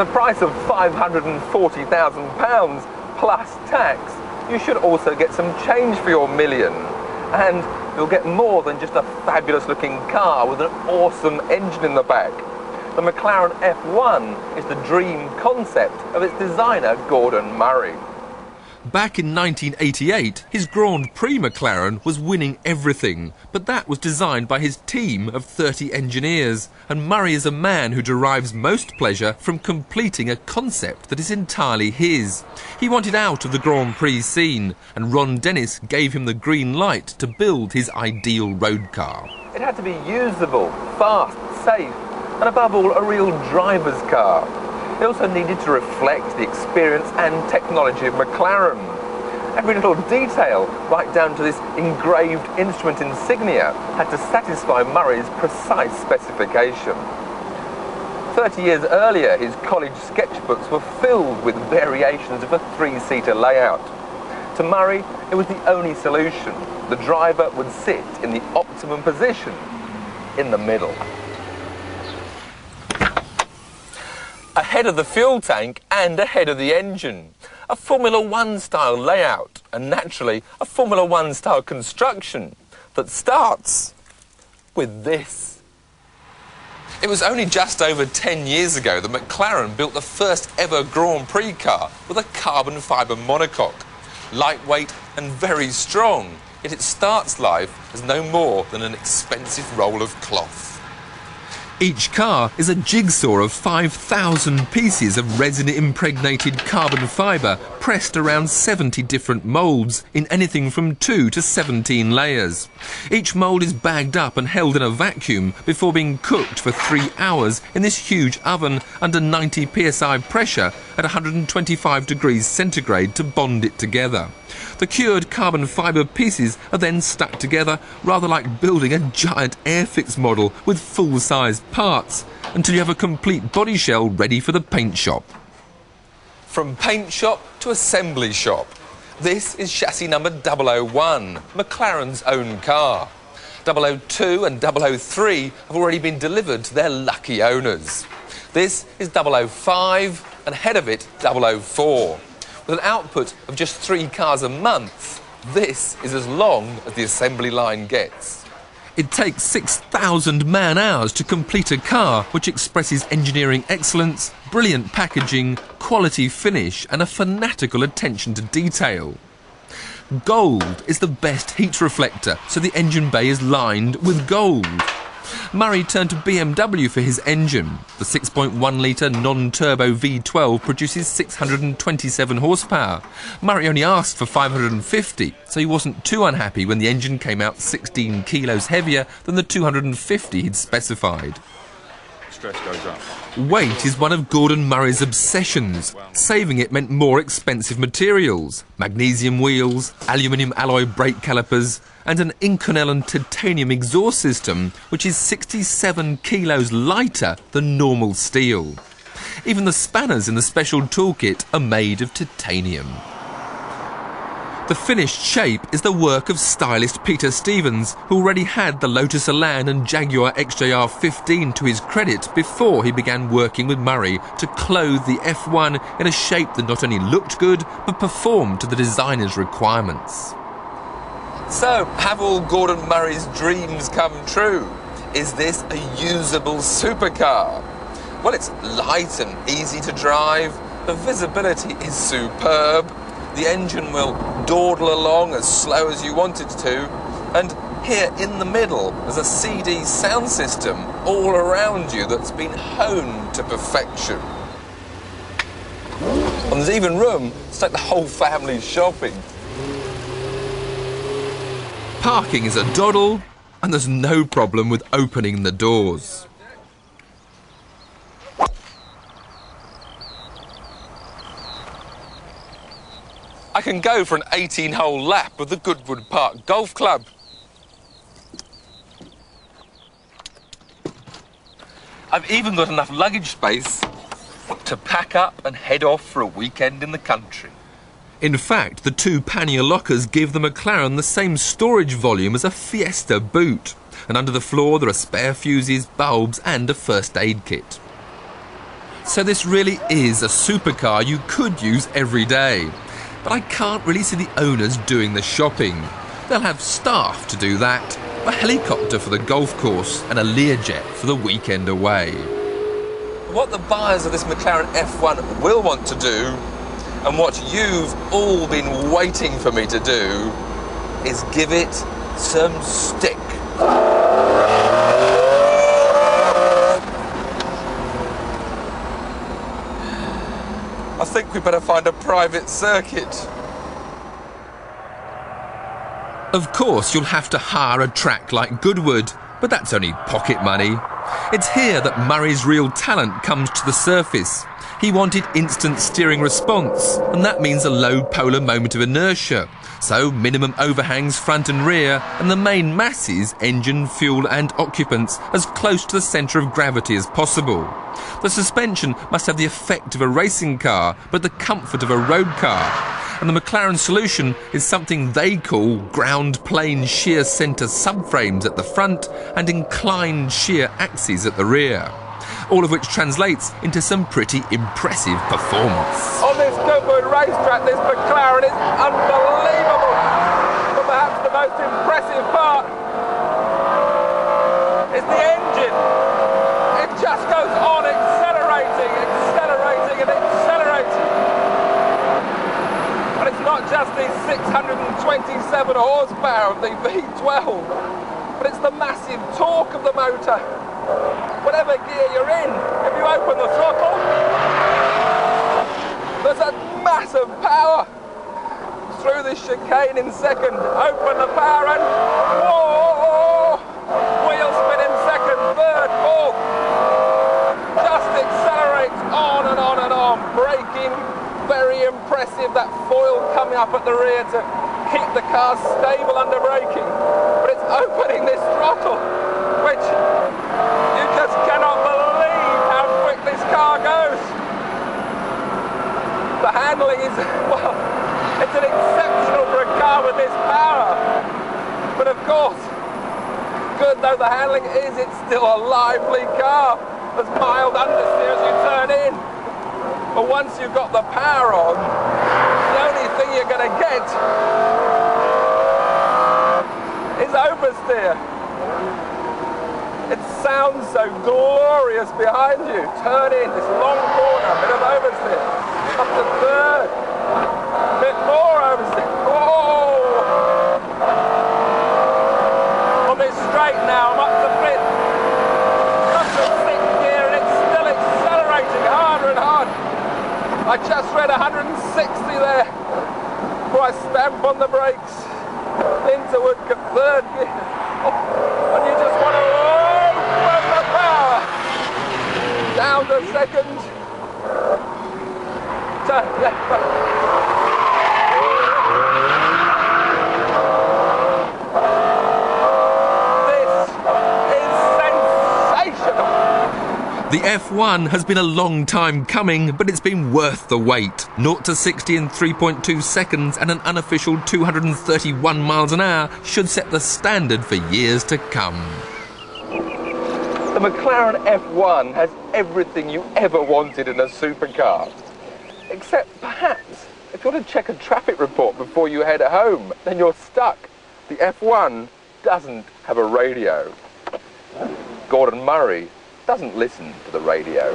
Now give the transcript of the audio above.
a price of £540,000 plus tax, you should also get some change for your million. And you'll get more than just a fabulous looking car with an awesome engine in the back. The Mclaren F1 is the dream concept of its designer Gordon Murray. Back in 1988, his Grand Prix McLaren was winning everything, but that was designed by his team of 30 engineers, and Murray is a man who derives most pleasure from completing a concept that is entirely his. He wanted out of the Grand Prix scene, and Ron Dennis gave him the green light to build his ideal road car. It had to be usable, fast, safe, and above all, a real driver's car. It also needed to reflect the experience and technology of McLaren. Every little detail, right down to this engraved instrument insignia, had to satisfy Murray's precise specification. 30 years earlier, his college sketchbooks were filled with variations of a three-seater layout. To Murray, it was the only solution. The driver would sit in the optimum position, in the middle. Ahead of the fuel tank and ahead of the engine. A Formula One style layout and naturally a Formula One style construction that starts with this. It was only just over 10 years ago that McLaren built the first ever Grand Prix car with a carbon fibre monocoque. Lightweight and very strong, yet it starts life as no more than an expensive roll of cloth. Each car is a jigsaw of 5,000 pieces of resin-impregnated carbon fibre pressed around 70 different moulds in anything from 2 to 17 layers. Each mould is bagged up and held in a vacuum before being cooked for 3 hours in this huge oven under 90 psi pressure at 125 degrees centigrade to bond it together. The cured carbon fibre pieces are then stuck together rather like building a giant Airfix model with full-sized parts until you have a complete body shell ready for the paint shop. From paint shop to assembly shop. This is chassis number 001, McLaren's own car. 002 and 003 have already been delivered to their lucky owners. This is 005 and ahead of it 004. With an output of just 3 cars a month, this is as long as the assembly line gets. It takes 6,000 man-hours to complete a car which expresses engineering excellence, brilliant packaging, quality finish and a fanatical attention to detail. Gold is the best heat reflector, so the engine bay is lined with gold. Murray turned to BMW for his engine. The 6.1-litre non-turbo V12 produces 627 horsepower. Murray only asked for 550, so he wasn't too unhappy when the engine came out 16 kilos heavier than the 250 he'd specified. Stress goes up. Weight is one of Gordon Murray's obsessions. Saving it meant more expensive materials. Magnesium wheels, aluminium alloy brake calipers, and an Inconel and titanium exhaust system, which is 67 kilos lighter than normal steel. Even the spanners in the special toolkit are made of titanium. The finished shape is the work of stylist Peter Stevens, who already had the Lotus Elan and Jaguar XJR15 to his credit before he began working with Murray to clothe the F1 in a shape that not only looked good, but performed to the designer's requirements. So, have all Gordon Murray's dreams come true? Is this a usable supercar? Well, it's light and easy to drive, the visibility is superb, the engine will dawdle along as slow as you want it to, and here in the middle there's a CD sound system all around you that's been honed to perfection. And there's even room to take the whole family shopping. Parking is a doddle, and there's no problem with opening the doors. I can go for an 18-hole lap of the Goodwood Park Golf Club. I've even got enough luggage space to pack up and head off for a weekend in the country. In fact, the 2 pannier lockers give the McLaren the same storage volume as a Fiesta boot. And under the floor there are spare fuses, bulbs and a first aid kit. So this really is a supercar you could use every day. But I can't really see the owners doing the shopping. They'll have staff to do that, a helicopter for the golf course and a Learjet for the weekend away. What the buyers of this McLaren F1 will want to do, and what you've all been waiting for me to do, is give it some stick. I think we better find a private circuit. Of course, you'll have to hire a track like Goodwood, but that's only pocket money. It's here that Murray's real talent comes to the surface. He wanted instant steering response, and that means a low polar moment of inertia. So minimum overhangs front and rear, and the main masses, engine, fuel and occupants, as close to the centre of gravity as possible. The suspension must have the effect of a racing car, but the comfort of a road car. And the McLaren solution is something they call ground plane shear centre subframes at the front and inclined shear axes at the rear. All of which translates into some pretty impressive performance. On this Goodwood racetrack, this McLaren is unbelievable. But perhaps the most impressive part is the engine. It just goes on accelerating and accelerating. And it's not just the 627 horsepower of the V12, but it's the massive torque of the motor. Whatever gear you're in, if you open the throttle, there's a massive power through this chicane in second. Open the power and whoa! Wheel spin in second, third, fourth. Just accelerates on and on and on. Braking, very impressive. That foil coming up at the rear to keep the car stable under braking. But it's opening this throttle, which you just cannot believe how quick this car goes. The handling is, well, it's an exceptional for a car with this power. But of course, good though the handling is, it's still a lively car. There's mild understeer as you turn in. But once you've got the power on, the only thing you're going to get is oversteer. It sounds so glorious behind you. Turn in, this long corner, a bit of oversteer. Up to third. A bit more oversteer. Whoa! On this straight now, I'm up to fifth. Up to sixth gear, and it's still accelerating harder and harder. I just read 160 there before I stamp on the brakes. Into Woodcote, third gear. Oh, and you just want to open the power. Down to second. Turn left. The F1 has been a long time coming, but it's been worth the wait. 0 to 60 in 3.2 seconds and an unofficial 231 miles an hour should set the standard for years to come. The McLaren F1 has everything you ever wanted in a supercar. Except perhaps, if you want to check a traffic report before you head home, then you're stuck. The F1 doesn't have a radio. Gordon Murray doesn't listen to the radio.